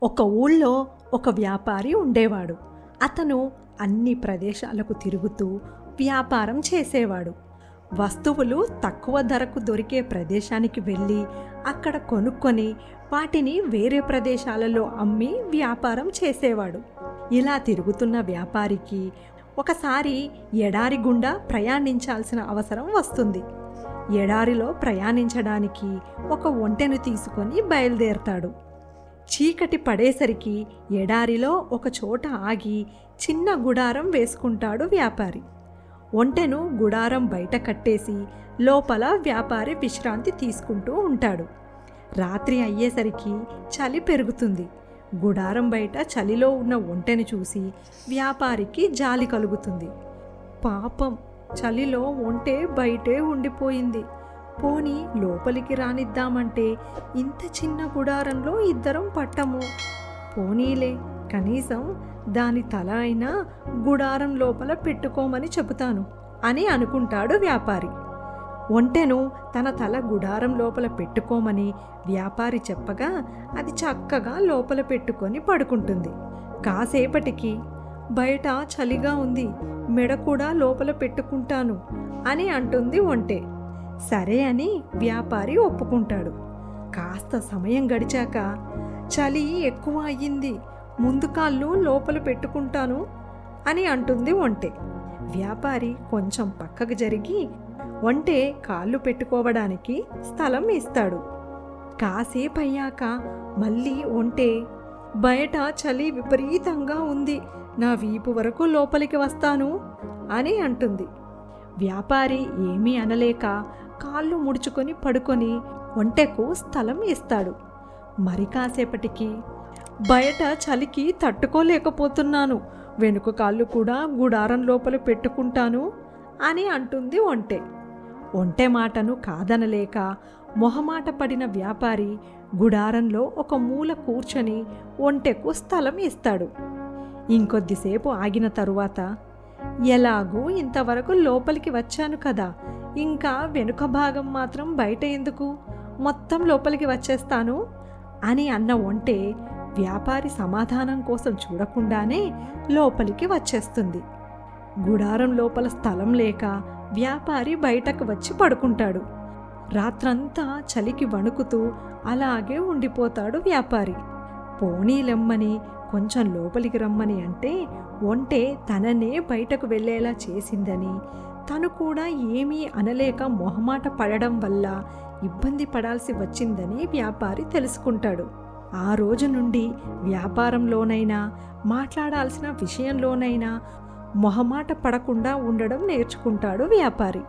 ఒక ఊళ్ళో ఒక వ్యాపారి ఉండేవాడు. అతను అన్ని ప్రదేశాలకు తిరుగుతూ వ్యాపారం చేసేవాడు. వస్తువులు తక్కువ ధరకు దొరికే ప్రదేశానికి వెళ్ళి అక్కడ కొనుక్కొని వాటిని వేరే ప్రదేశాలలో అమ్మి వ్యాపారం చేసేవాడు. ఇలా తిరుగుతున్న వ్యాపారికి ఒకసారి ఎడారి గుండా ప్రయాణించాల్సిన అవసరం వస్తుంది. ఎడారిలో ప్రయాణించడానికి ఒక ఒంటెను తీసుకొని బయలుదేరతాడు. చీకటి పడేసరికి ఎడారిలో ఒక చోట ఆగి చిన్న గుడారం వేసుకుంటాడు వ్యాపారి. ఒంటెను గుడారం బయట కట్టేసి లోపల వ్యాపారి విశ్రాంతి తీసుకుంటూ ఉంటాడు. రాత్రి అయ్యేసరికి చలి పెరుగుతుంది. గుడారం బయట చలిలో ఉన్న ఒంటెను చూసి వ్యాపారికి జాలి కలుగుతుంది. పాపం, చలిలో ఒంటె బయటే ఉండిపోయింది. పోనీ లోపలికి రానిద్దామంటే ఇంత చిన్న గుడారంలో ఇద్దరం పట్టము. పోనీలే, కనీసం దాని తల అయినా గుడారం లోపల పెట్టుకోమని చెబుతాను అని అనుకుంటాడు వ్యాపారి. ఒంటెను తన తల గుడారం లోపల పెట్టుకోమని వ్యాపారి చెప్పగా అది చక్కగా లోపల పెట్టుకొని పడుకుంటుంది. కాసేపటికి బయట చలిగా ఉంది, మెడ కూడా లోపల పెట్టుకుంటాను అని అంటుంది ఒంటె. సరే అని వ్యాపారి ఒప్పుకుంటాడు. కాస్త సమయం గడిచాక చలి ఎక్కువ అయ్యింది, ముందు కాళ్ళు లోపల పెట్టుకుంటాను అని అంటుంది ఒంటె. వ్యాపారి కొంచెం పక్కకు జరిగి ఒంటె కాళ్ళు పెట్టుకోవడానికి స్థలం ఇస్తాడు. కాసేపు అయ్యాక మళ్ళీ ఒంటె, బయట చలి విపరీతంగా ఉంది, నా వీపు వరకు లోపలికి వస్తాను అని అంటుంది. వ్యాపారి ఏమీ అనలేక కాళ్ళు ముడుచుకొని పడుకొని ఒంటెకు స్థలం ఇస్తాడు. మరి కాసేపటికి, బయట చలికి తట్టుకోలేకపోతున్నాను, వెనుక కాళ్ళు కూడా గుడారం లోపల పెట్టుకుంటాను అని అంటుంది ఒంటె. ఒంటె మాటను కాదనలేక మొహమాట పడిన వ్యాపారి గుడారంలో ఒక మూల కూర్చొని ఒంటెకు స్థలం ఇస్తాడు. ఇంకొద్దిసేపు ఆగిన తరువాత, ఎలాగూ ఇంతవరకు లోపలికి వచ్చాను కదా, ఇంకా వెనుక భాగం మాత్రం బయట ఎందుకు, మొత్తం లోపలికి వచ్చేస్తాను అని అన్న ఒంటె వ్యాపారి సమాధానం కోసం చూడకుండానే లోపలికి వచ్చేస్తుంది. గుడారం లోపల స్థలం లేక వ్యాపారి బయటకు వచ్చి పడుకుంటాడు. రాత్రంతా చలికి వణుకుతూ అలాగే ఉండిపోతాడు వ్యాపారి. పోనీలెమ్మని కొంచెం లోపలికి రమ్మని అంటే ఒంటె తననే బయటకు వెళ్ళేలా చేసిందని, తను కూడా ఏమీ అనలేక మొహమాట పడడం వల్ల ఇబ్బంది పడాల్సి వచ్చిందని వ్యాపారి తెలుసుకుంటాడు. ఆ రోజు నుండి వ్యాపారంలోనైనా మాట్లాడాల్సిన విషయంలోనైనా మొహమాట పడకుండా ఉండడం నేర్చుకుంటాడు వ్యాపారి.